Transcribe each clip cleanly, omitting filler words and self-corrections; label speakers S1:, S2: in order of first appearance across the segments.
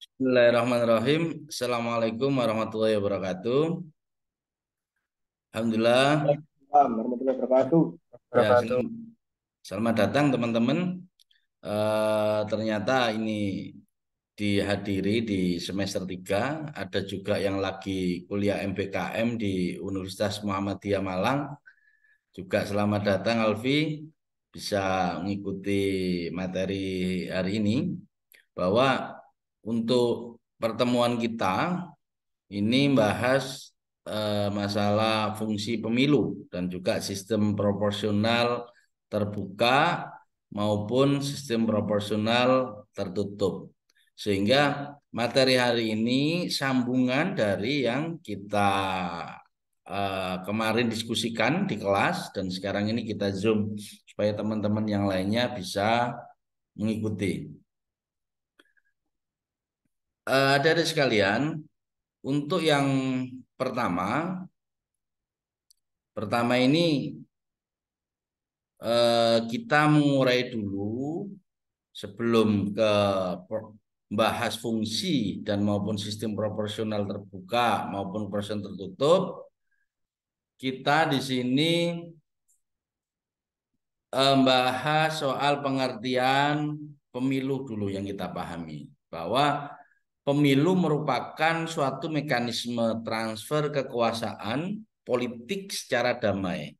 S1: Bismillahirrahmanirrahim. Assalamualaikum warahmatullahi wabarakatuh. Alhamdulillah.
S2: Waalaikumsalam warahmatullahi wabarakatuh.
S1: Ya,
S3: Wabarakatuh.
S1: selamat datang teman-teman. Ternyata ini dihadiri di semester 3. Ada juga yang lagi kuliah MBKM di Universitas Muhammadiyah Malang. Juga selamat datang Alfi. Bisa mengikuti materi hari ini. Bahwa untuk pertemuan kita ini bahas masalah fungsi pemilu dan juga sistem proporsional terbuka maupun sistem proporsional tertutup. Sehingga materi hari ini sambungan dari yang kita kemarin diskusikan di kelas dan sekarang ini kita Zoom supaya teman-teman yang lainnya bisa mengikuti. Adik-adik sekalian, untuk yang pertama, ini kita mengurai dulu sebelum ke bahas fungsi dan maupun sistem proporsional terbuka maupun proporsional tertutup. Kita di sini bahas soal pengertian pemilu dulu yang kita pahami bahwa pemilu merupakan suatu mekanisme transfer kekuasaan politik secara damai.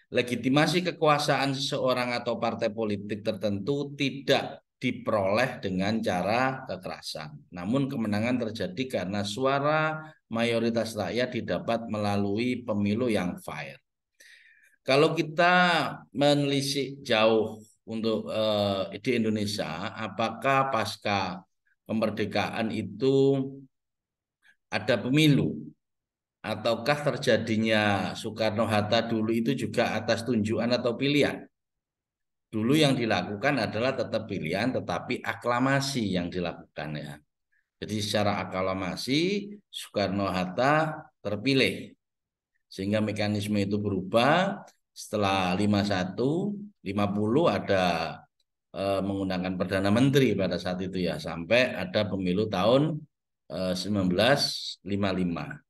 S1: Legitimasi kekuasaan seseorang atau partai politik tertentu tidak diperoleh dengan cara kekerasan. Namun kemenangan terjadi karena suara mayoritas rakyat didapat melalui pemilu yang fair. Kalau kita menelisik jauh untuk di Indonesia, apakah pasca kemerdekaan itu ada pemilu? Ataukah terjadinya Soekarno-Hatta dulu itu juga atas tunjukan atau pilihan? Dulu yang dilakukan adalah tetap pilihan, tetapi aklamasi yang dilakukan ya. Jadi secara aklamasi Soekarno-Hatta terpilih, sehingga mekanisme itu berubah setelah 51, 50 ada mengundangkan Perdana Menteri pada saat itu ya, sampai ada pemilu tahun 1955.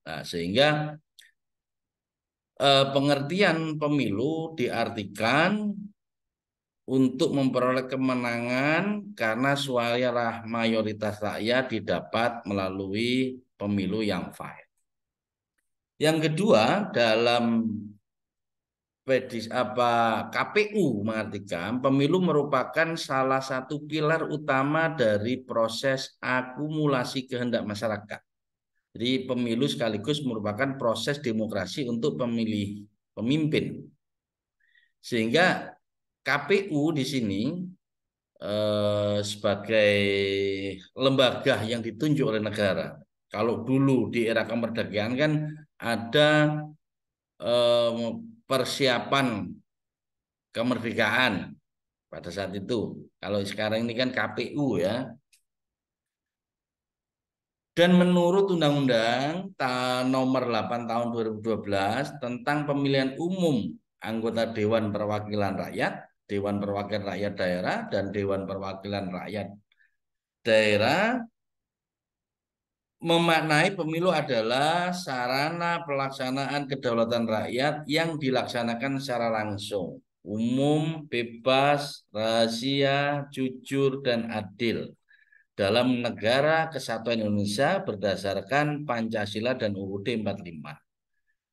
S1: Nah, sehingga pengertian pemilu diartikan untuk memperoleh kemenangan karena suara mayoritas rakyat didapat melalui pemilu yang fair. Yang kedua, dalam KPU mengartikan pemilu merupakan salah satu pilar utama dari proses akumulasi kehendak masyarakat. Jadi pemilu sekaligus merupakan proses demokrasi untuk pemilih pemimpin. Sehingga KPU di sini sebagai lembaga yang ditunjuk oleh negara. Kalau dulu di era kemerdekaan kan ada persiapan kemerdekaan pada saat itu. Kalau sekarang ini kan KPU ya. Dan menurut Undang-Undang Nomor 8 Tahun 2012 tentang pemilihan umum anggota Dewan Perwakilan Rakyat, Dewan Perwakilan Rakyat Daerah, dan Dewan Perwakilan Rakyat Daerah, memaknai pemilu adalah sarana pelaksanaan kedaulatan rakyat yang dilaksanakan secara langsung, umum, bebas, rahasia, jujur, dan adil dalam negara kesatuan Indonesia berdasarkan Pancasila dan UUD 45.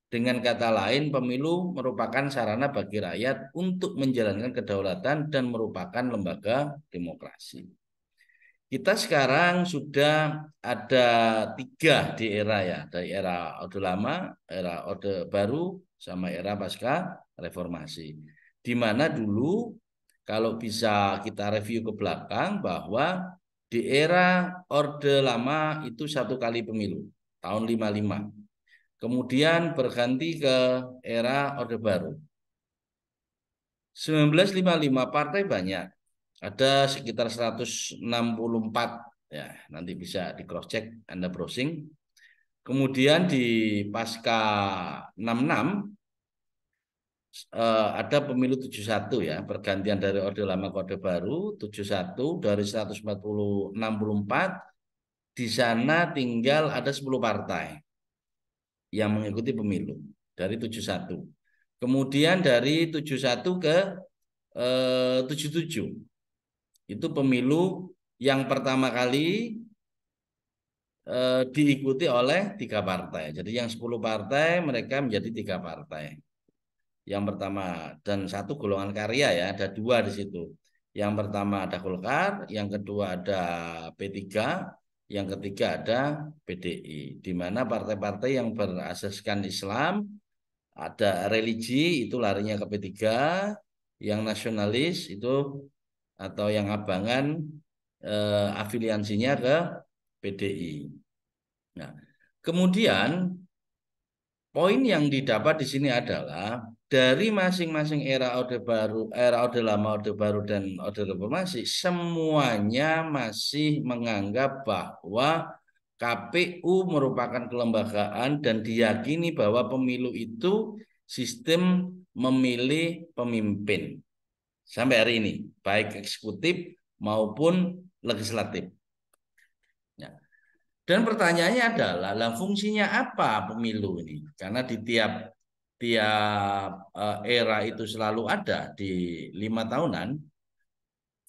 S1: Dengan kata lain, pemilu merupakan sarana bagi rakyat untuk menjalankan kedaulatan dan merupakan lembaga demokrasi. Kita sekarang sudah ada 3 di era ya, dari era Orde Lama, era Orde Baru, sama era pasca reformasi. Di mana dulu kalau bisa kita review ke belakang bahwa di era Orde Lama itu 1 kali pemilu, tahun 55. Kemudian berganti ke era Orde Baru. 1955 partai banyak. Ada sekitar 164 ya, nanti bisa di cross check Anda browsing. Kemudian di pasca 66 ada pemilu 71 ya, pergantian dari Orde Lama ke Orde Baru. 71 dari 164 di sana tinggal ada 10 partai yang mengikuti pemilu dari 71. Kemudian dari 71 ke 77. Itu pemilu yang pertama kali diikuti oleh 3 partai. Jadi yang 10 partai mereka menjadi 3 partai. Yang pertama dan satu golongan karya ya, ada 2 di situ. Yang pertama ada Golkar, yang kedua ada P3, yang ketiga ada PDI. Di mana partai-partai yang berasaskan Islam, ada religi itu larinya ke P3, yang nasionalis itu atau yang abangan afiliasinya ke PDI. Nah, kemudian poin yang didapat di sini adalah dari masing-masing era Orde Baru, era Orde Lama, Orde Baru, dan Orde Reformasi, semuanya masih menganggap bahwa KPU merupakan kelembagaan dan diyakini bahwa pemilu itu sistem memilih pemimpin sampai hari ini, baik eksekutif maupun legislatif. Ya. Dan pertanyaannya adalah, lah fungsinya apa pemilu ini? Karena di tiap tiap era itu selalu ada di 5 tahunan.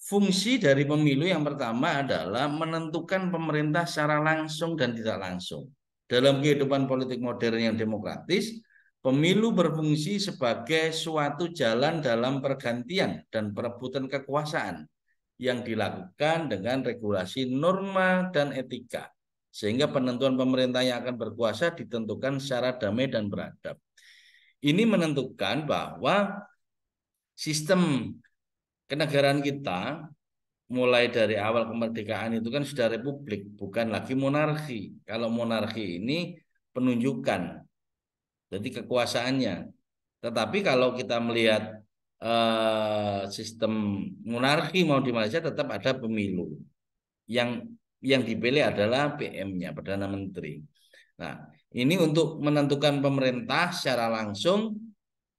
S1: Fungsi dari pemilu yang pertama adalah menentukan pemerintah secara langsung dan tidak langsung. Dalam kehidupan politik modern yang demokratis, pemilu berfungsi sebagai suatu jalan dalam pergantian dan perebutan kekuasaan yang dilakukan dengan regulasi norma dan etika. Sehingga penentuan pemerintah yang akan berkuasa ditentukan secara damai dan beradab. Ini menentukan bahwa sistem kenegaraan kita mulai dari awal kemerdekaan itu kan sudah republik, bukan lagi monarki. Kalau monarki ini penunjukan, jadi kekuasaannya. Tetapi kalau kita melihat sistem monarki mau di Malaysia tetap ada pemilu. Yang dipilih adalah PM-nya, Perdana Menteri. Nah, ini untuk menentukan pemerintah secara langsung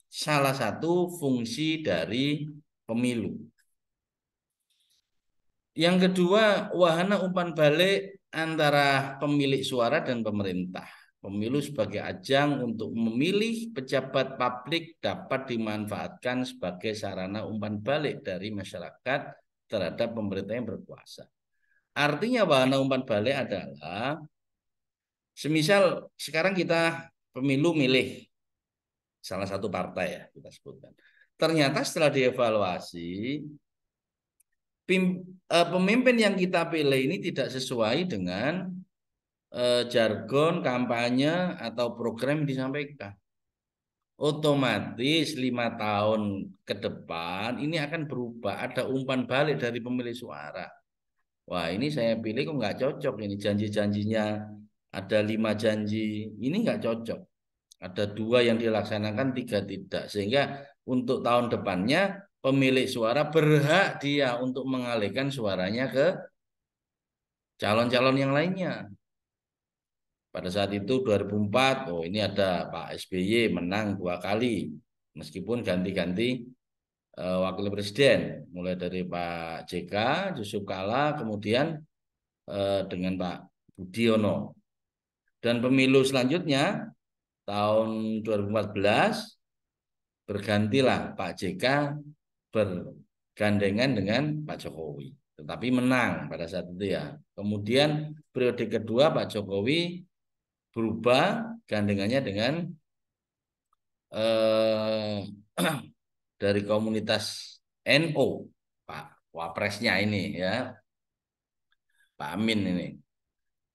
S1: salah satu fungsi dari pemilu. Yang kedua, wahana umpan balik antara pemilik suara dan pemerintah. Pemilu sebagai ajang untuk memilih pejabat publik dapat dimanfaatkan sebagai sarana umpan balik dari masyarakat terhadap pemerintah yang berkuasa. Artinya wahana umpan balik adalah semisal sekarang kita pemilu milih salah satu partai ya kita sebutkan. Ternyata setelah dievaluasi pemimpin yang kita pilih ini tidak sesuai dengan jargon kampanye atau program yang disampaikan. Otomatis 5 tahun ke depan ini akan berubah. Ada umpan balik dari pemilik suara. Wah ini saya pilih kok nggak cocok ini janji-janjinya ada 5 janji ini nggak cocok. Ada 2 yang dilaksanakan, 3 tidak. Sehingga untuk tahun depannya pemilik suara berhak dia untuk mengalihkan suaranya ke calon-calon yang lainnya. Pada saat itu 2004, oh ini ada Pak SBY menang 2 kali. Meskipun ganti-ganti wakil presiden. Mulai dari Pak JK, Yusuf Kala, kemudian dengan Pak Budiono. Dan pemilu selanjutnya, tahun 2014, bergantilah Pak JK bergandengan dengan Pak Jokowi. Tetapi menang pada saat itu ya. Kemudian periode kedua Pak Jokowi berubah gandengannya dengan eh, dari komunitas NU, Pak Wapresnya ini ya, Pak Amin ini.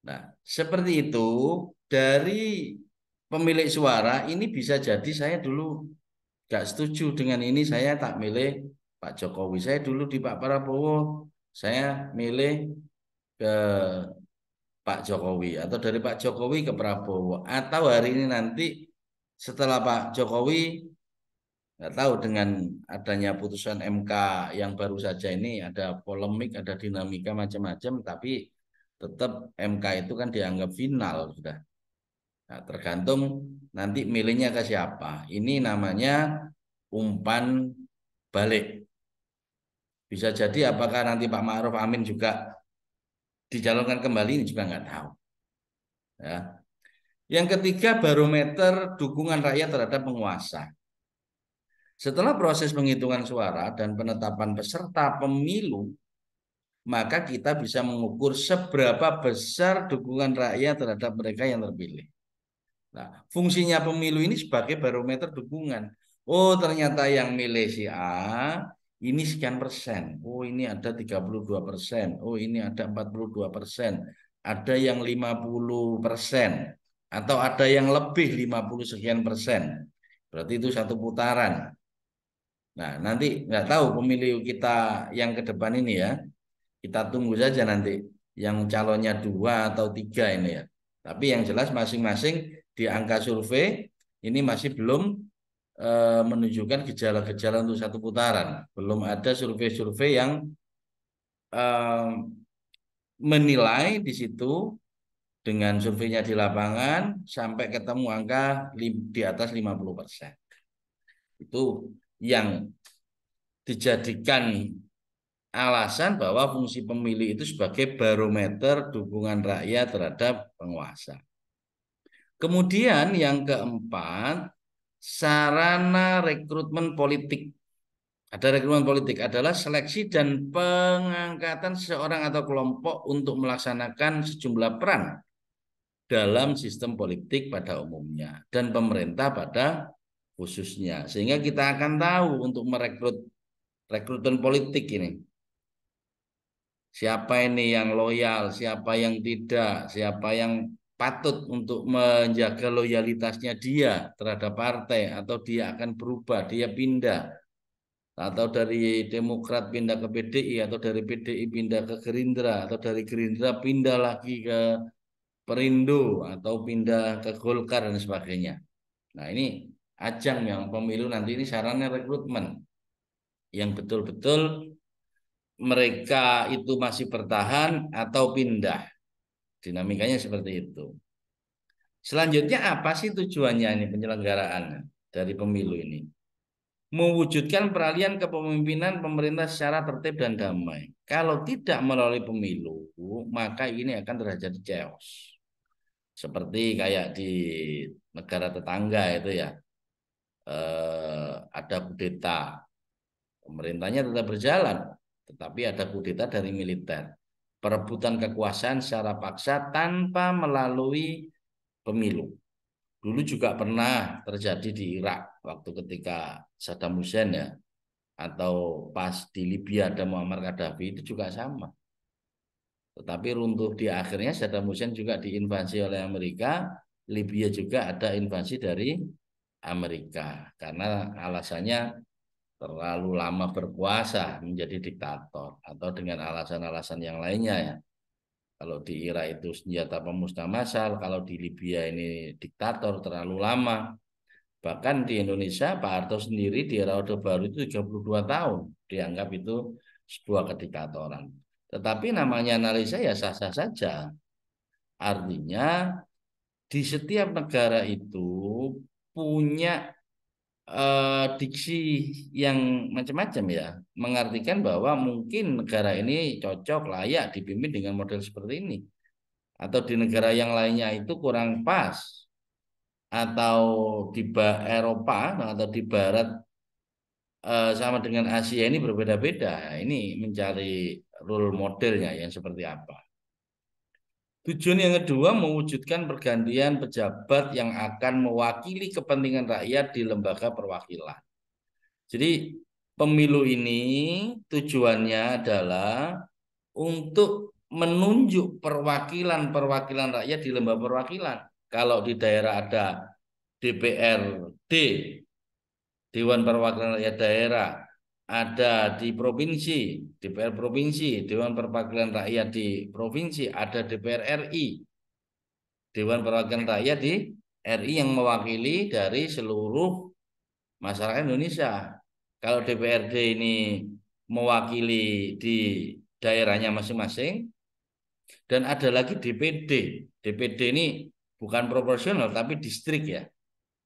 S1: Nah, seperti itu dari pemilik suara ini bisa jadi saya dulu gak setuju dengan ini, saya tak milih Pak Jokowi. Saya dulu di Pak Prabowo, saya milih ke Pak Jokowi atau dari Pak Jokowi ke Prabowo atau hari ini nanti setelah Pak Jokowi nggak tahu dengan adanya putusan MK yang baru saja ini ada polemik, ada dinamika macam-macam, tapi tetap MK itu kan dianggap final sudah. Nah, tergantung nanti milihnya ke siapa. Ini namanya umpan balik. Bisa jadi apakah nanti Pak Ma'ruf Amin juga dicalonkan kembali ini juga nggak tahu. Ya. Yang ketiga, barometer dukungan rakyat terhadap penguasa. Setelah proses penghitungan suara dan penetapan peserta pemilu, maka kita bisa mengukur seberapa besar dukungan rakyat terhadap mereka yang terpilih. Nah, fungsinya pemilu ini sebagai barometer dukungan. Oh, ternyata yang milih si A ini sekian persen. Oh, ini ada 32%. Oh, ini ada 42%. Ada yang 50%. Atau ada yang lebih 50 sekian persen. Berarti itu satu putaran. Nah, nanti nggak tahu pemilu kita yang ke depan ini ya. Kita tunggu saja nanti yang calonnya 2 atau 3 ini ya. Tapi yang jelas masing-masing di angka survei ini masih belum menunjukkan gejala-gejala untuk satu putaran. Belum ada survei-survei yang eh, menilai di situ dengan surveinya di lapangan sampai ketemu angka di atas 50%. Itu yang dijadikan alasan bahwa fungsi pemilih itu sebagai barometer dukungan rakyat terhadap penguasa. Kemudian yang keempat, sarana rekrutmen politik. Ada rekrutmen politik adalah seleksi dan pengangkatan seseorang atau kelompok untuk melaksanakan sejumlah peran dalam sistem politik pada umumnya dan pemerintah pada khususnya. Sehingga kita akan tahu untuk merekrut rekrutmen politik ini. Siapa ini yang loyal, siapa yang tidak, siapa yang patut untuk menjaga loyalitasnya dia terhadap partai, atau dia akan berubah, dia pindah, atau dari Demokrat pindah ke PDI, atau dari PDI pindah ke Gerindra, atau dari Gerindra pindah lagi ke Perindo, atau pindah ke Golkar dan sebagainya. Nah, ini ajang yang pemilu nanti ini sarannya rekrutmen yang betul-betul mereka itu masih bertahan atau pindah. Dinamikanya seperti itu. Selanjutnya apa sih tujuannya ini penyelenggaraan dari pemilu ini? Mewujudkan peralihan kepemimpinan pemerintah secara tertib dan damai. Kalau tidak melalui pemilu, maka ini akan terjadi chaos. Seperti kayak di negara tetangga itu ya, ada kudeta. Pemerintahnya tetap berjalan, tetapi ada kudeta dari militer. Perebutan kekuasaan secara paksa tanpa melalui pemilu. Dulu juga pernah terjadi di Irak waktu ketika Saddam Hussein ya, atau pas di Libya ada Muammar Gaddafi itu juga sama. Tetapi runtuh di akhirnya Saddam Hussein juga diinvasi oleh Amerika, Libya juga ada invasi dari Amerika karena alasannya terlalu lama berkuasa menjadi diktator atau dengan alasan-alasan yang lainnya ya. Kalau di Irak itu senjata pemusnah massal, kalau di Libya ini diktator terlalu lama. Bahkan di Indonesia Pak Harto sendiri di era Orde Baru itu 32 tahun dianggap itu sebuah kediktatoran. Tetapi namanya analisa ya sah-sah saja. Artinya di setiap negara itu punya diksi yang macam-macam ya, mengartikan bahwa mungkin negara ini cocok layak dipimpin dengan model seperti ini, atau di negara yang lainnya itu kurang pas, atau di Eropa atau di Barat sama dengan Asia ini berbeda-beda. Nah, ini mencari role modelnya yang seperti apa. Tujuan yang kedua, mewujudkan pergantian pejabat yang akan mewakili kepentingan rakyat di lembaga perwakilan. Jadi pemilu ini tujuannya adalah untuk menunjuk perwakilan-perwakilan rakyat di lembaga perwakilan. Kalau di daerah ada DPRD, Dewan Perwakilan Rakyat Daerah, ada di provinsi, DPR provinsi, Dewan Perwakilan Rakyat di provinsi, ada DPR RI, Dewan Perwakilan Rakyat di RI yang mewakili dari seluruh masyarakat Indonesia. Kalau DPRD ini mewakili di daerahnya masing-masing, dan ada lagi DPD. DPD ini bukan proporsional tapi distrik ya,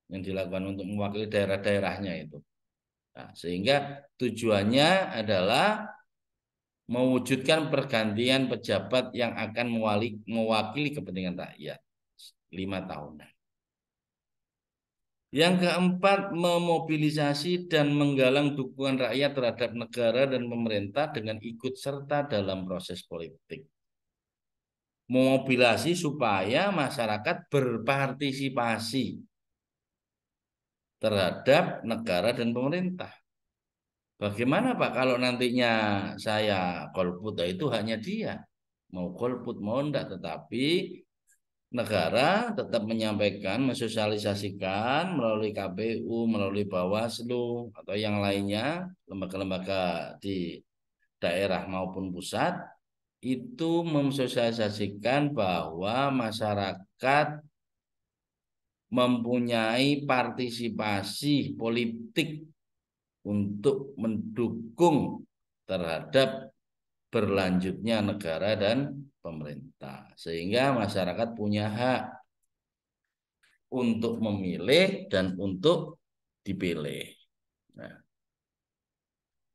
S1: yang dilakukan untuk mewakili daerah-daerahnya itu. Nah, sehingga tujuannya adalah mewujudkan pergantian pejabat yang akan mewakili kepentingan rakyat 5 tahunan. Yang keempat, memobilisasi dan menggalang dukungan rakyat terhadap negara dan pemerintah dengan ikut serta dalam proses politik. Memobilisasi supaya masyarakat berpartisipasi terhadap negara dan pemerintah. Bagaimana Pak kalau nantinya saya golput, itu haknya dia. Mau golput mau enggak, tetapi negara tetap menyampaikan, mensosialisasikan melalui KPU, melalui Bawaslu atau yang lainnya, lembaga-lembaga di daerah maupun pusat itu mensosialisasikan bahwa masyarakat mempunyai partisipasi politik untuk mendukung terhadap berlanjutnya negara dan pemerintah. Sehingga masyarakat punya hak untuk memilih dan untuk dipilih. Nah,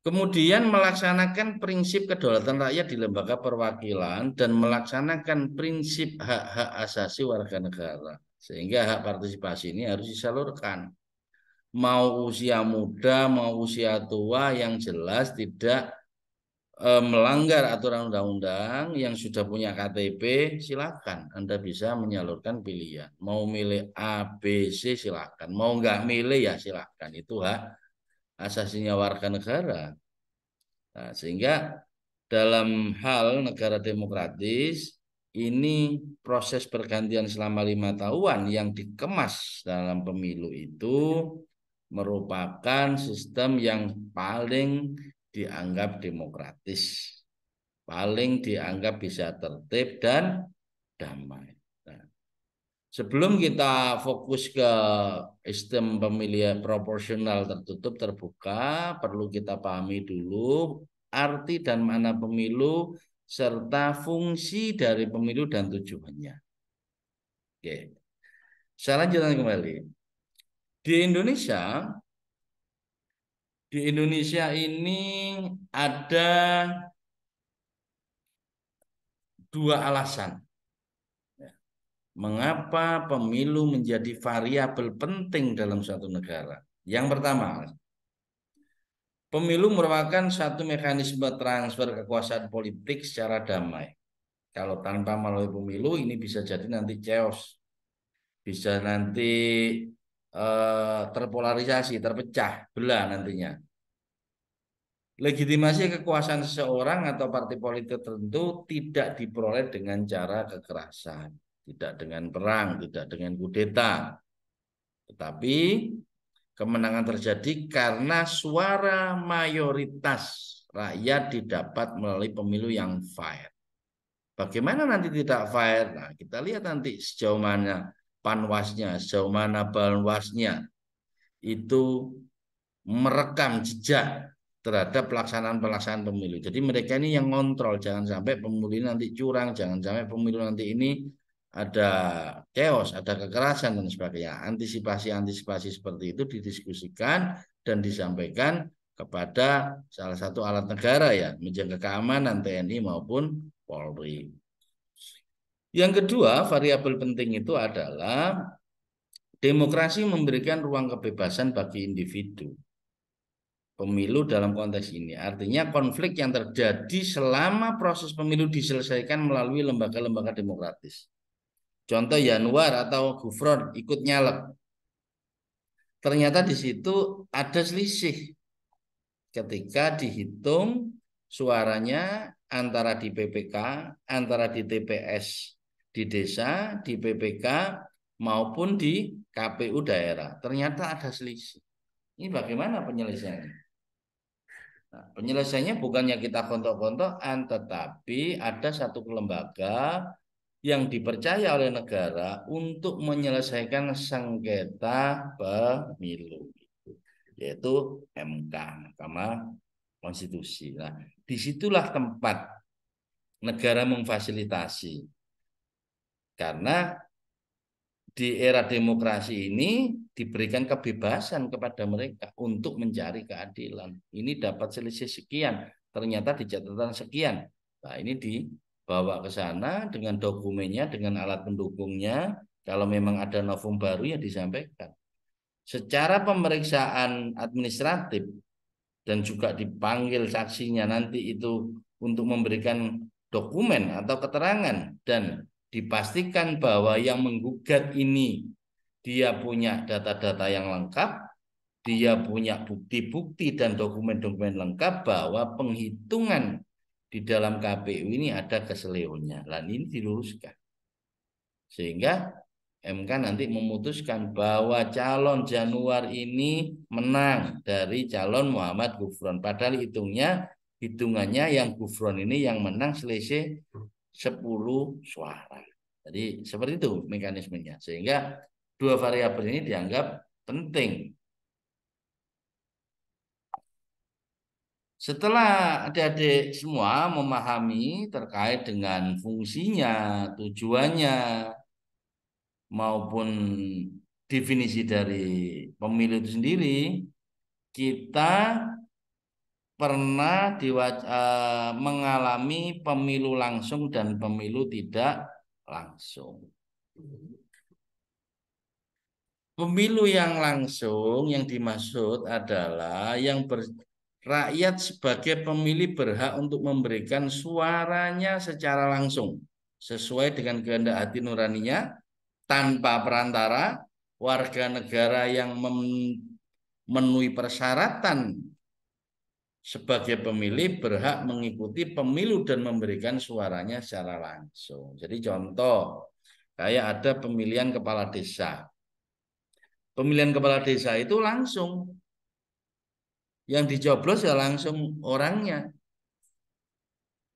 S1: kemudian melaksanakan prinsip kedaulatan rakyat di lembaga perwakilan dan melaksanakan prinsip hak-hak asasi warga negara. Sehingga hak partisipasi ini harus disalurkan. Mau usia muda, mau usia tua, yang jelas tidak melanggar aturan undang-undang. Yang sudah punya KTP, silakan Anda bisa menyalurkan pilihan. Mau milih A, B, C, silakan. Mau nggak milih ya silakan. Itu hak asasinya warga negara. Nah, sehingga dalam hal negara demokratis ini proses pergantian selama 5 tahunan yang dikemas dalam pemilu itu merupakan sistem yang paling dianggap demokratis, paling dianggap bisa tertib dan damai. Nah, sebelum kita fokus ke sistem pemilihan proporsional tertutup terbuka, perlu kita pahami dulu arti dan makna pemilu serta fungsi dari pemilu dan tujuannya. Oke. Saya lanjutkan kembali. Di Indonesia, ini ada dua alasan mengapa pemilu menjadi variabel penting dalam suatu negara. Yang pertama, pemilu merupakan satu mekanisme transfer kekuasaan politik secara damai. Kalau tanpa melalui pemilu, ini bisa jadi nanti chaos, bisa nanti terpolarisasi, terpecah belah nantinya. Legitimasi kekuasaan seseorang atau partai politik tertentu tidak diperoleh dengan cara kekerasan, tidak dengan perang, tidak dengan kudeta, tetapi kemenangan terjadi karena suara mayoritas rakyat didapat melalui pemilu yang fair. Bagaimana nanti tidak fair? Nah, kita lihat nanti sejauh mana panwasnya, sejauh mana banwasnya itu merekam jejak terhadap pelaksanaan pemilu. Jadi mereka ini yang ngontrol, jangan sampai pemilu nanti curang, jangan sampai pemilu nanti ini ada chaos, ada kekerasan dan sebagainya. Antisipasi seperti itu didiskusikan dan disampaikan kepada salah satu alat negara ya, menjaga keamanan TNI maupun Polri. Yang kedua, variabel penting itu adalah demokrasi memberikan ruang kebebasan bagi individu. Pemilu dalam konteks ini artinya konflik yang terjadi selama proses pemilu diselesaikan melalui lembaga-lembaga demokratis. Contoh Yanuar atau Gufron ikut nyalek. Ternyata di situ ada selisih ketika dihitung suaranya antara di PPK, antara di TPS di desa, di PPK maupun di KPU daerah. Ternyata ada selisih. Ini bagaimana penyelesaiannya? Nah, penyelesaiannya bukannya kita kontok-kontokan, tetapi ada satu lembaga yang dipercaya oleh negara untuk menyelesaikan sengketa pemilu, yaitu MK, Mahkamah Konstitusi. Nah, disitulah tempat negara memfasilitasi, karena di era demokrasi ini diberikan kebebasan kepada mereka untuk mencari keadilan. Ini dapat selisih sekian, ternyata di catatan sekian. Nah, ini dibawa ke sana dengan dokumennya, dengan alat pendukungnya. Kalau memang ada novum baru ya disampaikan. Secara pemeriksaan administratif dan juga dipanggil saksinya nanti itu untuk memberikan dokumen atau keterangan dan dipastikan bahwa yang menggugat ini dia punya data-data yang lengkap, dia punya bukti-bukti dan dokumen-dokumen lengkap bahwa penghitungan di dalam KPU ini ada keselewengnya. Dan ini diluruskan. Sehingga MK nanti memutuskan bahwa calon Januar ini menang dari calon Muhammad Gufron. Padahal hitungannya yang Gufron ini yang menang selisih 10 suara. Jadi seperti itu mekanismenya. Sehingga dua variabel ini dianggap penting. Setelah adik-adik semua memahami terkait dengan fungsinya, tujuannya, maupun definisi dari pemilu itu sendiri, kita pernah mengalami pemilu langsung dan pemilu tidak langsung. Pemilu yang langsung yang dimaksud adalah rakyat sebagai pemilih berhak untuk memberikan suaranya secara langsung sesuai dengan kehendak hati nuraninya tanpa perantara, warga negara yang memenuhi persyaratan sebagai pemilih berhak mengikuti pemilu dan memberikan suaranya secara langsung. Jadi contoh, kayak ada pemilihan kepala desa. Pemilihan kepala desa itu langsung. Yang dicoblos ya langsung orangnya.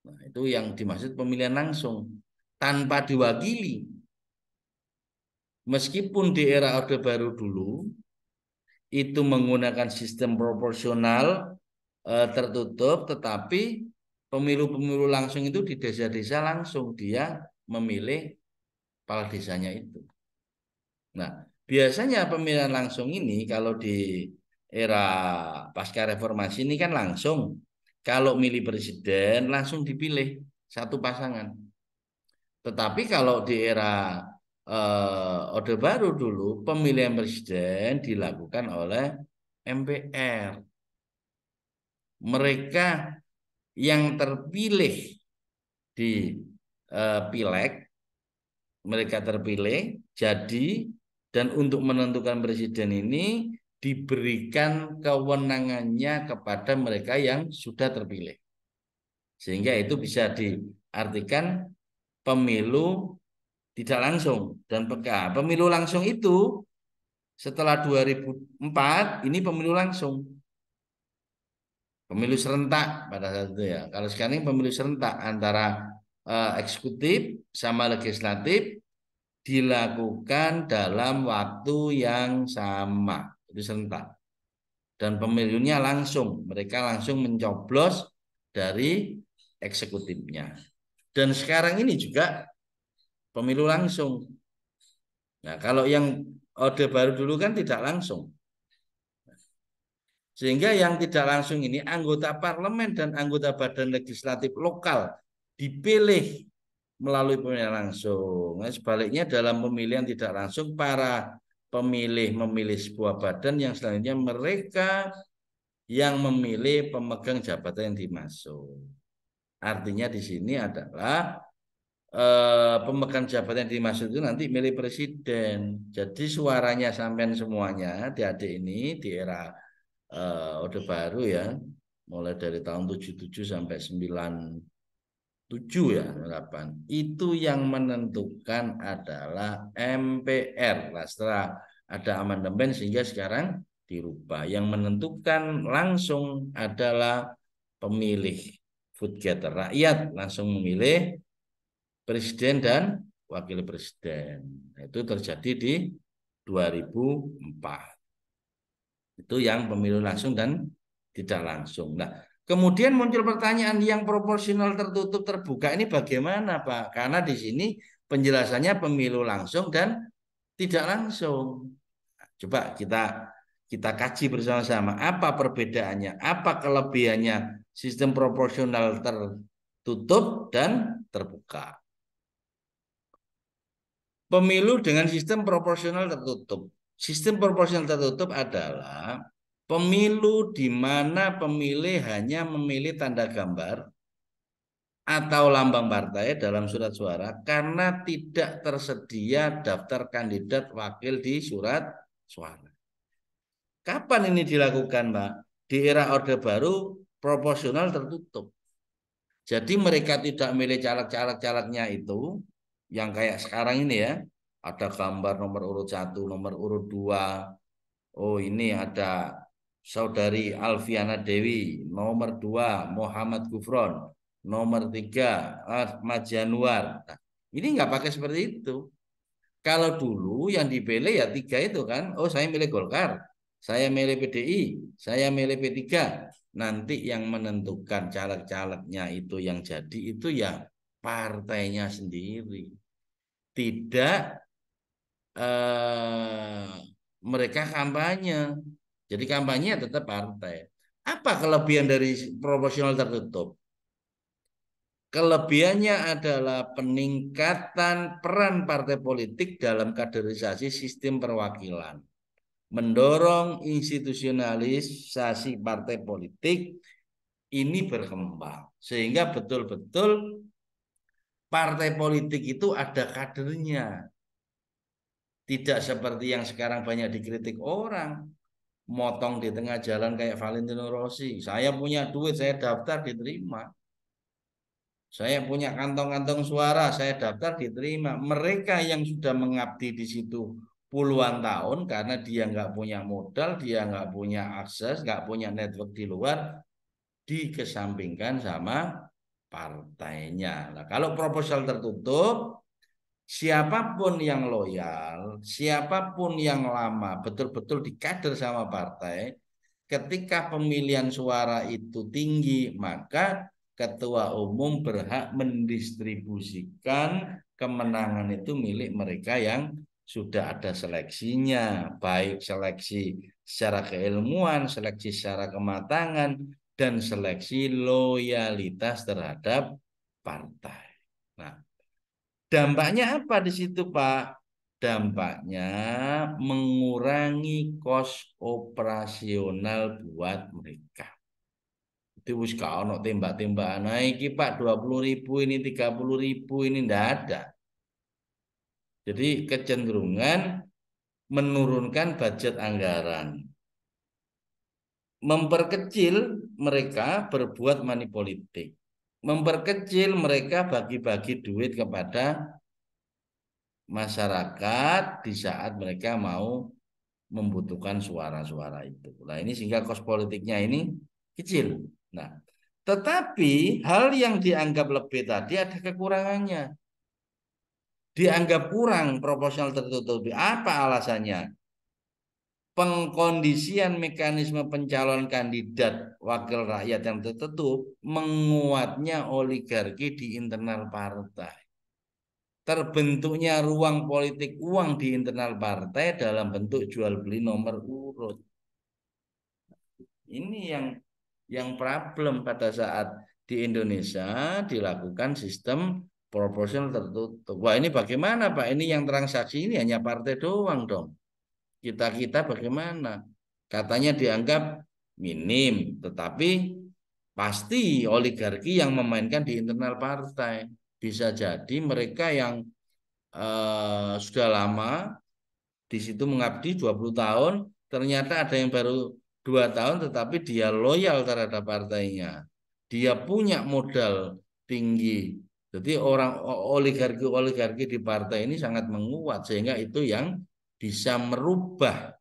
S1: Nah, itu yang dimaksud pemilihan langsung. Tanpa diwakili. Meskipun di era Orde Baru dulu, itu menggunakan sistem proporsional tertutup, tetapi pemilu-pemilu langsung itu di desa-desa langsung dia memilih kepala desanya itu. Nah, biasanya pemilihan langsung ini kalau di era pasca reformasi ini kan langsung. Kalau milih presiden langsung dipilih satu pasangan. Tetapi kalau di era Orde Baru dulu pemilihan presiden dilakukan oleh MPR. Mereka yang terpilih di pileg, mereka terpilih jadi dan untuk menentukan presiden ini diberikan kewenangannya kepada mereka yang sudah terpilih. Sehingga itu bisa diartikan pemilu tidak langsung. Dan pemilu langsung itu setelah 2004 ini pemilu langsung. Pemilu serentak pada saat itu ya. Kalau sekarang ini pemilu serentak antara eksekutif sama legislatif dilakukan dalam waktu yang sama. Itu serentak. Dan pemilunya langsung. Mereka langsung mencoblos dari eksekutifnya. Dan sekarang ini juga pemilu langsung. Nah, kalau yang Orde Baru dulu kan tidak langsung. Sehingga yang tidak langsung ini anggota parlemen dan anggota badan legislatif lokal dipilih melalui pemilihan langsung. Nah, sebaliknya dalam pemilihan tidak langsung para pemilih memilih sebuah badan yang selanjutnya mereka yang memilih pemegang jabatan yang dimaksud. Artinya di sini adalah pemegang jabatan yang dimaksud itu nanti milih presiden. Jadi suaranya sampean semuanya adik-adik ini di era Orde Baru ya, mulai dari tahun 77 sampai 97 ya, 8. Itu yang menentukan adalah MPR. Nah, setelah ada amandemen sehingga sekarang dirubah. Yang menentukan langsung adalah pemilih vote getter. Rakyat langsung memilih presiden dan wakil presiden. Itu terjadi di 2004. Itu yang pemilu langsung dan tidak langsung. Nah, kemudian muncul pertanyaan yang proporsional tertutup terbuka ini bagaimana, Pak? Karena di sini penjelasannya pemilu langsung dan tidak langsung. Coba kita kaji bersama-sama apa perbedaannya, apa kelebihannya sistem proporsional tertutup dan terbuka. Pemilu dengan sistem proporsional tertutup. Sistem proporsional tertutup adalah pemilu di mana pemilih hanya memilih tanda gambar atau lambang partai dalam surat suara karena tidak tersedia daftar kandidat wakil di surat suara. Kapan ini dilakukan, Mbak? Di era Orde Baru proporsional tertutup. Jadi mereka tidak milih caleg-caleg-calegnya itu yang kayak sekarang ini ya. Ada gambar nomor urut 1, nomor urut 2. Oh, ini ada Saudari Alfiana Dewi, nomor 2 Muhammad Gufron, nomor 3 Ahmad Januar. Nah, ini nggak pakai seperti itu. Kalau dulu yang dipilih ya 3 itu kan, oh saya milih Golkar, saya milih PDI, saya milih P3. Nanti yang menentukan caleg-calegnya itu yang jadi itu ya partainya sendiri. Tidak eh, mereka kampanye. Jadi kampanye tetap partai. Apa kelebihan dari proporsional tertutup? Kelebihannya adalah peningkatan peran partai politik dalam kaderisasi sistem perwakilan, mendorong institusionalisasi partai politik ini berkembang, sehingga betul-betul partai politik itu ada kadernya, tidak seperti yang sekarang banyak dikritik orang, motong di tengah jalan kayak Valentino Rossi. Saya punya duit, saya daftar diterima. Saya punya kantong-kantong suara, saya daftar diterima. Mereka yang sudah mengabdi di situ puluhan tahun karena dia nggak punya modal, dia nggak punya akses, nggak punya network di luar, dikesampingkan sama partainya. Nah, kalau proposal tertutup, siapapun yang loyal, siapapun yang lama, betul-betul dikader sama partai, ketika pemilihan suara itu tinggi, maka ketua umum berhak mendistribusikan kemenangan itu milik mereka yang sudah ada seleksinya, baik seleksi secara keilmuan, seleksi secara kematangan, dan seleksi loyalitas terhadap partai. Nah, dampaknya apa di situ, Pak? Dampaknya mengurangi kos operasional buat mereka. Itu wis gak ono tembak-tembakan. Nah, iki Pak 20.000 ini 30.000 ini ndak ada. Jadi kecenderungan menurunkan budget anggaran. Memperkecil mereka berbuat money politik. Memperkecil mereka bagi-bagi duit kepada masyarakat di saat mereka mau membutuhkan suara-suara itu. Nah, ini sehingga kos politiknya ini kecil. Nah, tetapi hal yang dianggap lebih tadi ada kekurangannya. Dianggap kurang proporsional tertutup. Apa alasannya? Pengkondisian mekanisme pencalonan kandidat wakil rakyat yang tertutup, menguatnya oligarki di internal partai. Terbentuknya ruang politik uang di internal partai dalam bentuk jual beli nomor urut. Ini yang problem pada saat di Indonesia dilakukan sistem proporsional tertutup. Wah, ini bagaimana, Pak? Ini yang transaksi ini hanya partai doang dong. Kita-kita bagaimana? Katanya dianggap minim, tetapi pasti oligarki yang memainkan di internal partai. Bisa jadi mereka yang sudah lama di situ mengabdi 20 tahun, ternyata ada yang baru 2 tahun tetapi dia loyal terhadap partainya. Dia punya modal tinggi. Jadi orang oligarki-oligarki di partai ini sangat menguat sehingga itu yang bisa merubah,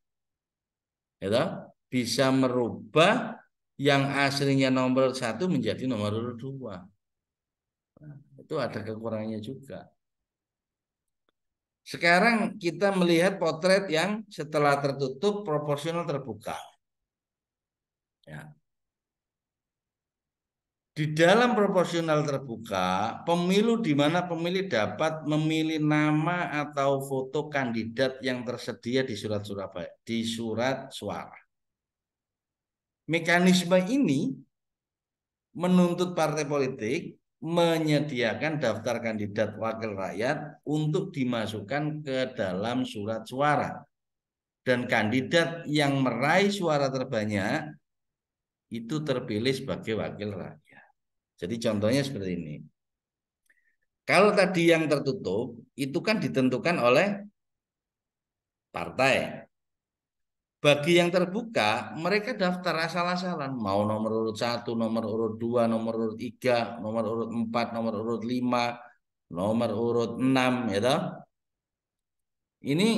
S1: ya, bisa merubah yang aslinya nomor 1 menjadi nomor 2. Itu ada kekurangannya juga. Sekarang kita melihat potret yang setelah tertutup proporsional terbuka. Ya. Di dalam proporsional terbuka, pemilu di mana pemilih dapat memilih nama atau foto kandidat yang tersedia di surat Surabaya, di surat suara. Mekanisme ini menuntut partai politik menyediakan daftar kandidat wakil rakyat untuk dimasukkan ke dalam surat suara. Dan kandidat yang meraih suara terbanyak itu terpilih sebagai wakil rakyat. Jadi contohnya seperti ini. Kalau tadi yang tertutup, itu kan ditentukan oleh partai. Bagi yang terbuka, mereka daftar asal-asalan. Mau nomor urut 1, nomor urut 2, nomor urut 3, nomor urut 4, nomor urut 5, nomor urut 6, ya toh? Ini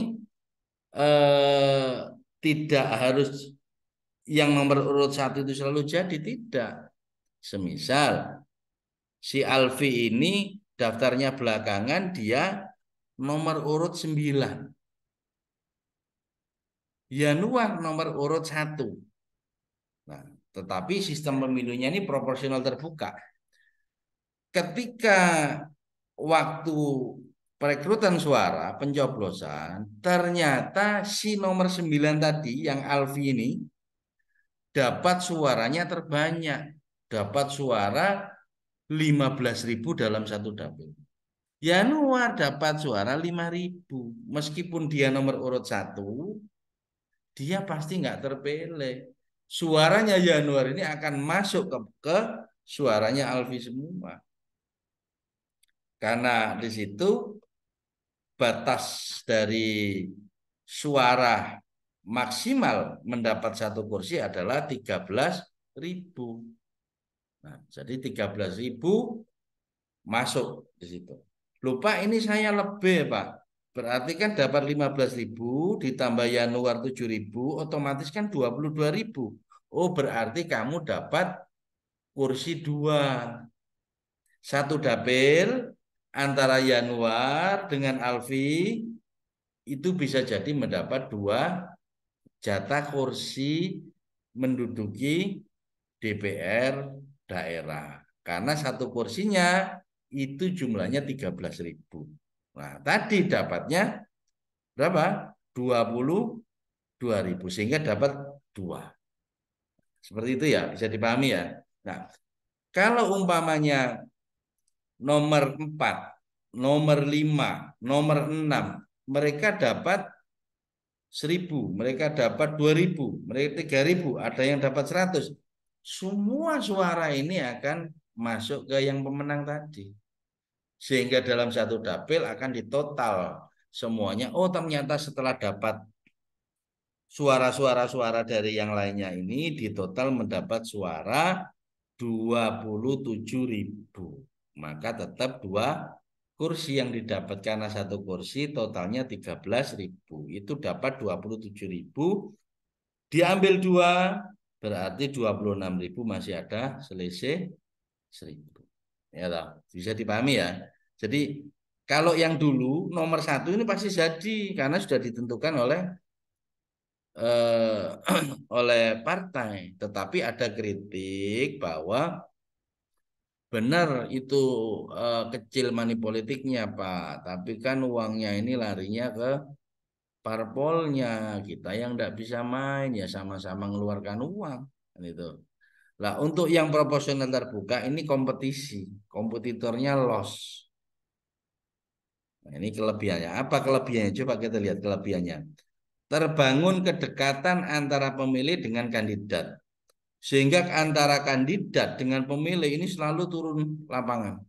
S1: eh, tidak harus yang nomor urut 1 itu selalu jadi, tidak. Semisal si Alfi ini daftarnya belakangan, dia nomor urut 9. Yanuar nomor urut 1. Nah, tetapi sistem pemilunya ini proporsional terbuka. Ketika waktu perekrutan suara, pencoblosan, ternyata si nomor 9 tadi yang Alfi ini dapat suaranya terbanyak. Dapat suara 15.000 dalam satu dapil. Yanuar dapat suara 5.000. Meskipun dia nomor urut 1, dia pasti nggak terpilih. Suaranya Yanuar ini akan masuk ke suaranya Alfi semua. Karena di situ batas dari suara maksimal mendapat satu kursi adalah 13.000. Nah, jadi 13.000 masuk di situ. Lupa ini saya lebih, Pak. Berarti kan dapat 15.000 ditambah Yanuar 7.000, otomatis kan 22.000. Oh, berarti kamu dapat kursi 2. Satu dapil antara Yanuar dengan Alfi itu bisa jadi mendapat 2 jatah kursi menduduki DPR daerah. Karena satu kursinya itu jumlahnya 13.000. Nah, tadi dapatnya berapa? 22.000 sehingga dapat 2. Seperti itu ya, bisa dipahami ya. Nah, kalau umpamanya nomor 4, nomor 5, nomor 6, mereka dapat 1.000, mereka dapat 2.000, mereka 3.000, ada yang dapat 100. Semua suara ini akan masuk ke yang pemenang tadi. Sehingga dalam satu dapil akan ditotal semuanya. Oh, ternyata setelah dapat suara-suara dari yang lainnya ini ditotal mendapat suara 27.000. Maka tetap 2 kursi yang didapat karena satu kursi totalnya 13.000. Itu dapat 27.000. Diambil 2 berarti 26.000, masih ada selisih 1.000. Ya toh, bisa dipahami ya. Jadi kalau yang dulu nomor 1 ini pasti jadi karena sudah ditentukan oleh oleh partai. Tetapi ada kritik bahwa benar itu kecil money politiknya, Pak. Tapi kan uangnya ini larinya ke parpolnya. Kita yang tidak bisa main ya sama-sama mengeluarkan uang. Kan itu. Lah untuk yang proporsional terbuka ini kompetisi. Kompetitornya loss. Nah, ini kelebihannya. Apa kelebihannya? Coba kita lihat kelebihannya. Terbangun kedekatan antara pemilih dengan kandidat. Sehingga antara kandidat dengan pemilih ini selalu turun lapangan.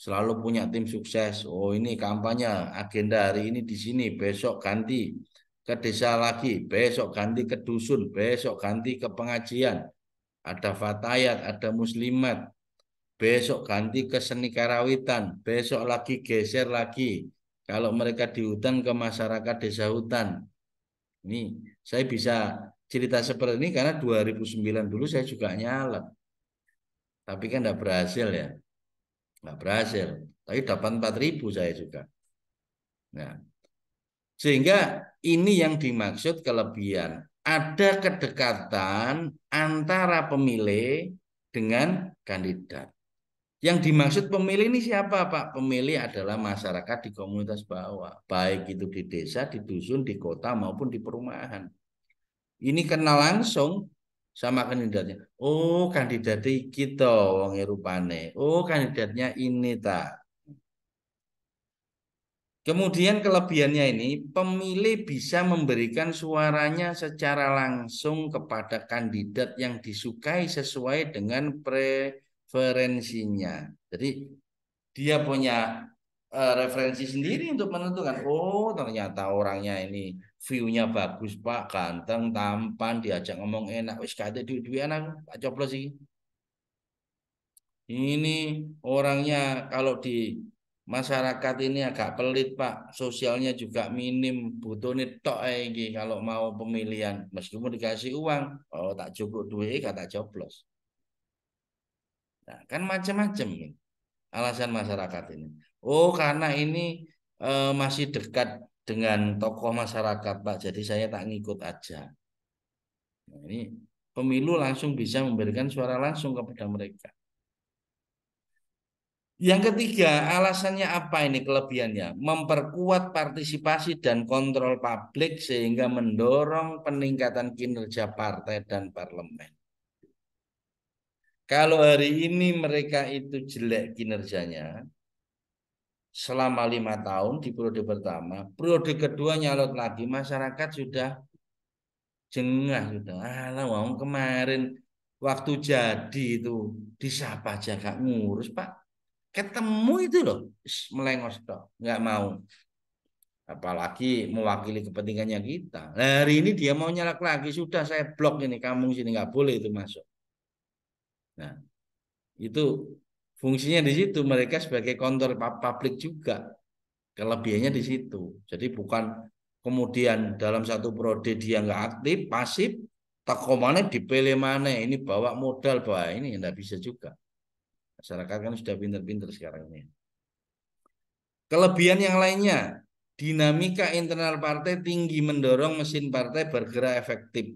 S1: Selalu punya tim sukses. Oh, ini kampanye, agenda hari ini di sini, besok ganti ke desa lagi, besok ganti ke dusun, besok ganti ke pengajian. Ada fatayat, ada muslimat. Besok ganti ke seni karawitan, besok lagi geser lagi. Kalau mereka di hutan ke masyarakat desa hutan. Ini saya bisa cerita seperti ini karena 2009 dulu saya juga nyalek. Tapi kan tidak berhasil ya. Nggak berhasil. Tapi dapat 4.000 saya juga. Nah, sehingga ini yang dimaksud kelebihan. Ada kedekatan antara pemilih dengan kandidat. Yang dimaksud pemilih ini siapa, Pak? Pemilih adalah masyarakat di komunitas bawah. Baik itu di desa, di dusun, di kota maupun di perumahan. Ini kenal langsung. sama kandidatnya. Oh, kandidatnya kita wong rupane. Oh, kandidatnya ini ta. Kemudian kelebihannya ini, pemilih bisa memberikan suaranya secara langsung kepada kandidat yang disukai sesuai dengan preferensinya. Jadi dia punya referensi sendiri untuk menentukan. Oh, ternyata orangnya ini view-nya bagus, Pak, ganteng, tampan, diajak ngomong enak. Wis kate duwe anak, tak coblos sih. Ini orangnya kalau di masyarakat ini agak pelit, Pak. Sosialnya juga minim, butuh nih tok ae iki kalau mau pemilihan. Meskipun dikasih uang, oh tak cukup duit, kata coblos. Nah, kan macam-macam ini alasan masyarakat ini. Oh, karena ini masih dekat dengan tokoh masyarakat, Pak. Jadi saya tak ngikut aja. Nah, ini pemilu langsung bisa memberikan suara langsung kepada mereka. Yang ketiga, alasannya apa ini kelebihannya? Memperkuat partisipasi dan kontrol publik sehingga mendorong peningkatan kinerja partai dan parlemen. Kalau hari ini mereka itu jelek kinerjanya, selama 5 tahun di periode pertama, periode kedua nyalot lagi, masyarakat sudah jengah sudah. Alah, wong kemarin waktu jadi itu disapa aja gak ngurus, Pak. Ketemu itu loh, melengos toh, nggak mau. Apalagi mewakili kepentingannya kita. Nah, hari ini dia mau nyalak lagi, sudah saya blok ini, kamu sini nggak boleh itu masuk. Nah, itu fungsinya di situ mereka sebagai kontor publik juga. Kelebihannya di situ. Jadi bukan kemudian dalam satu periode dia nggak aktif, pasif, toko mana dipilih mana, ini bawa modal, bawa ini nggak bisa juga. Masyarakat kan sudah pinter-pinter sekarang ini. Kelebihan yang lainnya, dinamika internal partai tinggi mendorong mesin partai bergerak efektif.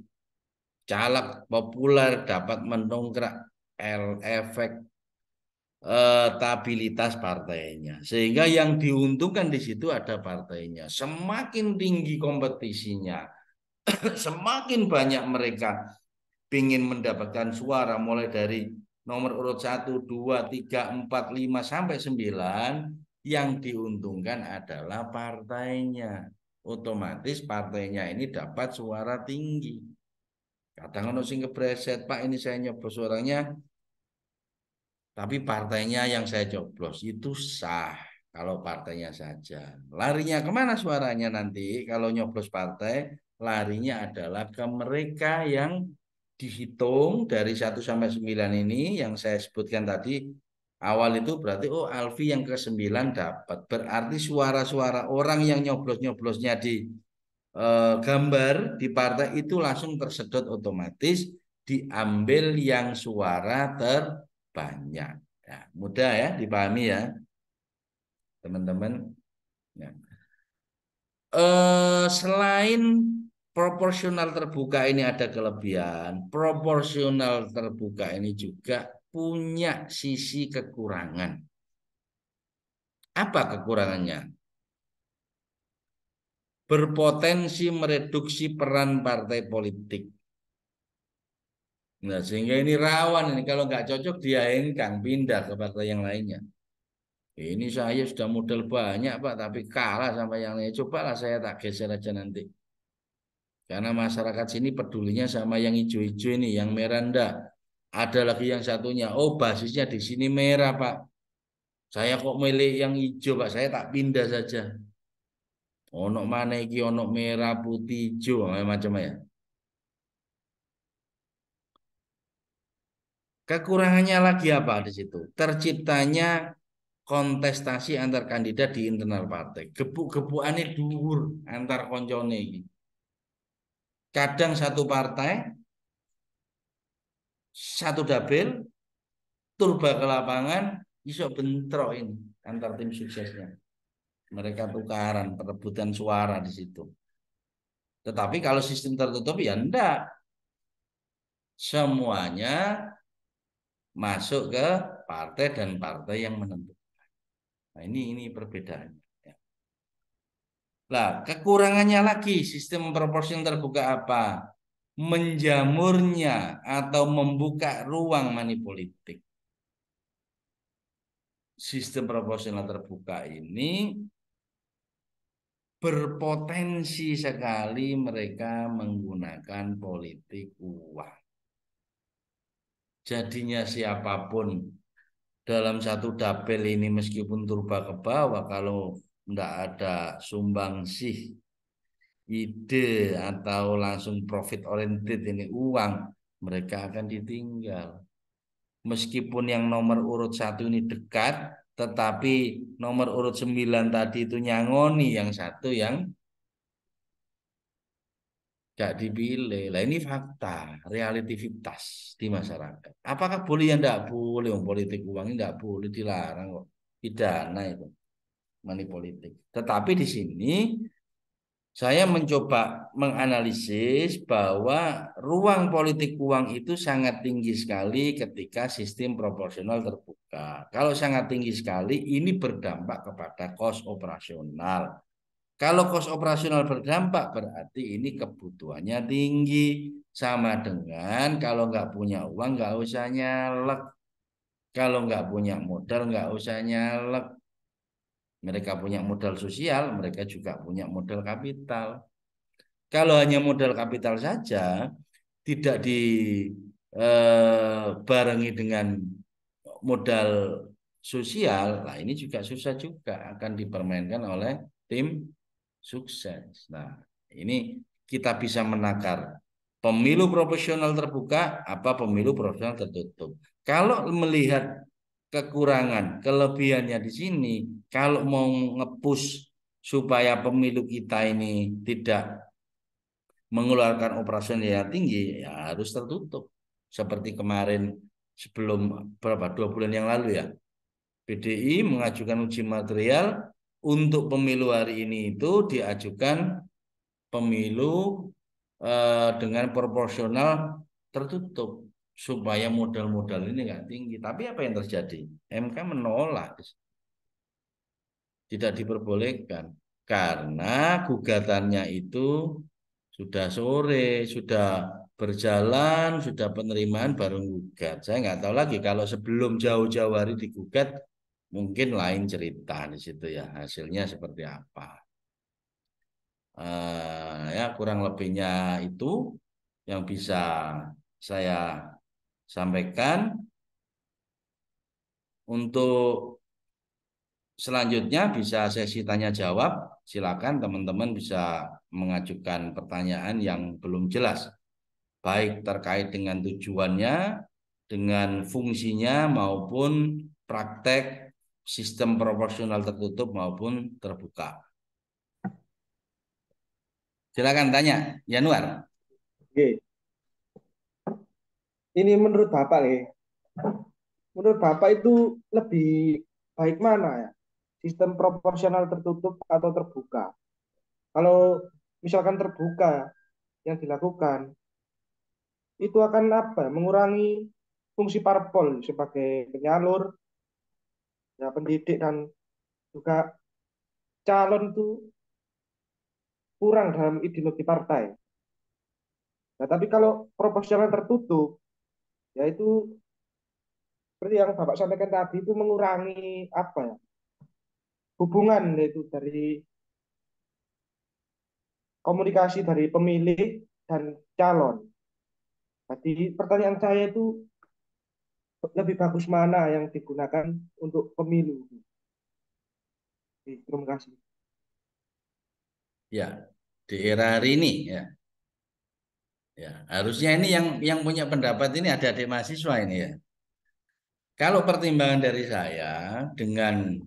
S1: Caleg populer dapat mendongkrak efek stabilitas partainya. Sehingga yang diuntungkan di situ ada partainya. Semakin tinggi kompetisinya, semakin banyak mereka ingin mendapatkan suara mulai dari nomor urut 1, 2, 3, 4, 5 sampai 9, yang diuntungkan adalah partainya. Otomatis partainya ini dapat suara tinggi. Kadang ono sing kebreset, Pak, ini saya nyoblos suaranya tapi partainya yang saya coblos itu sah kalau partainya saja. Larinya kemana suaranya nanti? Kalau nyoblos partai, larinya adalah ke mereka yang dihitung dari 1 sampai 9 ini yang saya sebutkan tadi. Awal itu berarti oh Alfi yang ke 9 dapat. Berarti suara-suara orang yang nyoblos-nyoblosnya di gambar di partai itu langsung tersedot otomatis diambil yang suara terbanyak. Ya, mudah ya dipahami ya teman-teman. Ya. Selain proporsional terbuka ini ada kelebihan, proporsional terbuka ini juga punya sisi kekurangan. Apa kekurangannya? Berpotensi mereduksi peran partai politik. Nah, sehingga ini rawan ini kalau nggak cocok dia hengkang pindah ke partai yang lainnya. Ini saya sudah modal banyak Pak, tapi kalah sama yang lain. Cobalah saya tak geser aja nanti. Karena masyarakat sini pedulinya sama yang hijau-hijau ini, yang merah enggak. Ada lagi yang satunya, oh basisnya di sini merah Pak. Saya kok milih yang hijau Pak, saya tak pindah saja. Onok mana iki, onok merah, putih, hijau, macam ya. Kekurangannya lagi apa di situ? Terciptanya kontestasi antar kandidat di internal partai. Gebuk-gebukane dhuwur antar koncone iki. Kadang satu partai, satu dapil, turba ke lapangan, iso bentrok ini antar tim suksesnya. Mereka tukaran, perebutan suara di situ. Tetapi kalau sistem tertutup ya enggak. Semuanya masuk ke partai dan partai yang menentukan. Nah, ini perbedaannya. Ya. Nah, kekurangannya lagi sistem proporsional terbuka apa? menjamurnya atau membuka ruang manipolitik. Sistem proporsional terbuka ini berpotensi sekali mereka menggunakan politik uang. Jadinya siapapun dalam satu dapil ini meskipun turba ke bawah, kalau tidak ada sumbangsih ide atau langsung profit oriented ini uang, mereka akan ditinggal. Meskipun yang nomor urut 1 ini dekat, tetapi nomor urut 9 tadi itu nyangoni yang satu yang gak dipilih. Lah ini fakta, realitivitas di masyarakat. Apakah boleh? Ya enggak boleh. Politik uang ini enggak boleh, dilarang kok. Pidana itu, money politik. Tetapi di sini saya mencoba menganalisis bahwa ruang politik uang itu sangat tinggi sekali ketika sistem proporsional terbuka. Kalau sangat tinggi sekali, ini berdampak kepada kos operasional. Kalau kos operasional berdampak, berarti ini kebutuhannya tinggi. Sama dengan kalau nggak punya uang, nggak usah nyalek. Kalau nggak punya modal, nggak usah nyalek. Mereka punya modal sosial, mereka juga punya modal kapital. Kalau hanya modal kapital saja, tidak dibarengi dengan modal sosial, lah ini juga susah juga akan dipermainkan oleh tim sukses. Nah, ini kita bisa menakar pemilu proporsional terbuka apa pemilu proporsional tertutup. Kalau melihat kekurangan, kelebihannya di sini, kalau mau ngepush supaya pemilu kita ini tidak mengeluarkan operasional yang tinggi, ya harus tertutup. Seperti kemarin sebelum berapa 2 bulan yang lalu ya, PDI mengajukan uji material untuk pemilu hari ini itu diajukan pemilu dengan proporsional tertutup supaya modal-modal ini nggak tinggi. Tapi apa yang terjadi? MK menolak, tidak diperbolehkan karena gugatannya itu sudah sore, sudah berjalan, sudah penerimaan baru gugat. Saya nggak tahu lagi kalau sebelum jauh-jauh hari digugat, mungkin lain cerita di situ ya, hasilnya seperti apa. Ya kurang lebihnya itu yang bisa saya sampaikan. Untuk selanjutnya bisa sesi tanya jawab. Silakan teman-teman bisa mengajukan pertanyaan yang belum jelas, baik terkait dengan tujuannya, dengan fungsinya maupun praktek sistem proporsional tertutup maupun terbuka. Silakan tanya, Januar.
S2: Oke. Ini menurut Bapak nih, menurut Bapak itu lebih baik mana ya? Sistem proporsional tertutup atau terbuka? Kalau misalkan terbuka yang dilakukan, itu akan apa? Mengurangi fungsi parpol sebagai penyalur, ya, pendidik dan juga calon itu kurang dalam ideologi partai. Nah, tapi kalau proporsional tertutup, yaitu seperti yang Bapak sampaikan tadi itu mengurangi apa ya? Hubungan itu dari komunikasi dari pemilih dan calon. Jadi pertanyaan saya itu lebih bagus mana yang digunakan untuk pemilu? Terima kasih.
S1: Ya, di era hari ini ya. Ya, harusnya ini yang punya pendapat ini ada adik mahasiswa ini ya. Kalau pertimbangan dari saya dengan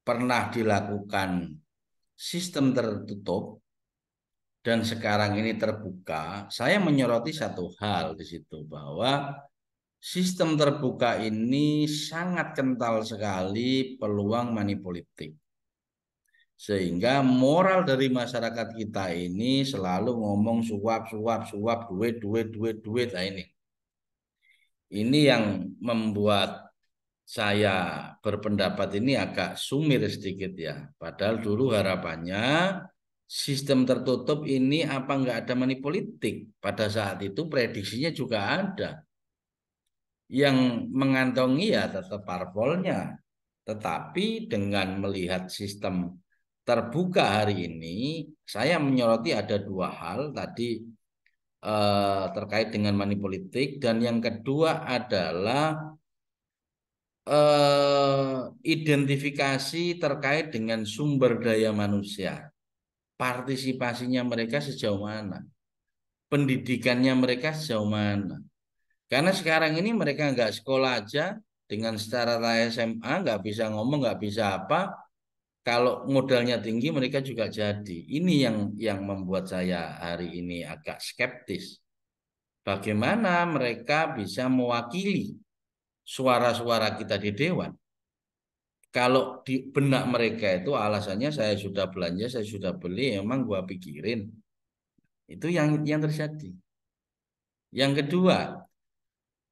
S1: pernah dilakukan sistem tertutup dan sekarang ini terbuka, saya menyoroti satu hal di situ bahwa sistem terbuka ini sangat kental sekali peluang manipolitik. Sehingga moral dari masyarakat kita ini selalu ngomong suap, suap, suap, duit, duit, duit, duit. Nah ini. Ini yang membuat saya berpendapat ini agak sumir sedikit ya. Padahal dulu harapannya sistem tertutup ini apa nggak ada money politik? Pada saat itu prediksinya juga ada. Yang mengantongi ya tetap parpolnya. Tetapi dengan melihat sistem terbuka hari ini, saya menyoroti ada dua hal tadi terkait dengan money politik dan yang kedua adalah identifikasi terkait dengan sumber daya manusia. Partisipasinya mereka sejauh mana? Pendidikannya mereka sejauh mana? Karena sekarang ini mereka nggak sekolah aja dengan secara SMA nggak bisa ngomong nggak bisa apa. Kalau modalnya tinggi mereka juga jadi. Ini yang membuat saya hari ini agak skeptis. Bagaimana mereka bisa mewakili suara-suara kita di dewan? Kalau di benak mereka itu alasannya saya sudah belanja, saya sudah beli, emang gua pikirin. Itu yang terjadi. Yang kedua,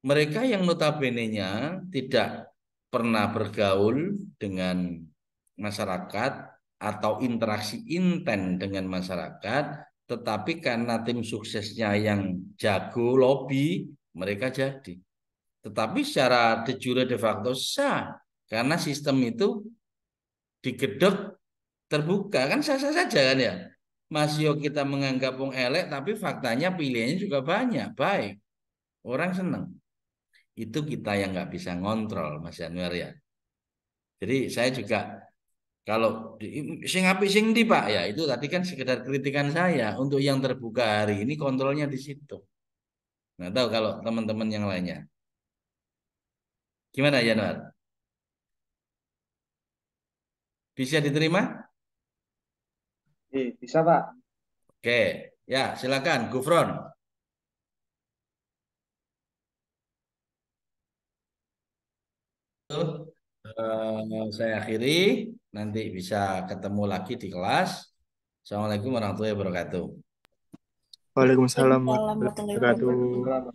S1: mereka yang notabene-nya tidak pernah bergaul dengan masyarakat atau interaksi inten dengan masyarakat, tetapi karena tim suksesnya yang jago lobby, mereka jadi. Tetapi secara de jure de facto sah, karena sistem itu digedok terbuka kan sah-sah saja kan ya. Mas Yo kita menganggap wong elek, tapi faktanya pilihannya juga banyak, baik. Orang seneng. Itu kita yang nggak bisa ngontrol, Mas Januar ya. Jadi saya juga kalau sing apik sing ndi Pak ya itu tadi kan sekedar kritikan saya untuk yang terbuka hari ini kontrolnya di situ. Nggak tahu kalau teman-teman yang lainnya. Gimana Januar? Bisa diterima?
S2: Bisa Pak.
S1: Oke, ya silakan Gufron. Saya akhiri, nanti bisa ketemu lagi di kelas. Assalamualaikum warahmatullahi wabarakatuh.
S3: Waalaikumsalam
S4: Waalaikumsalam
S3: warahmatullahi
S4: warahmatullahi
S3: wabarakatuh.
S4: wabarakatuh.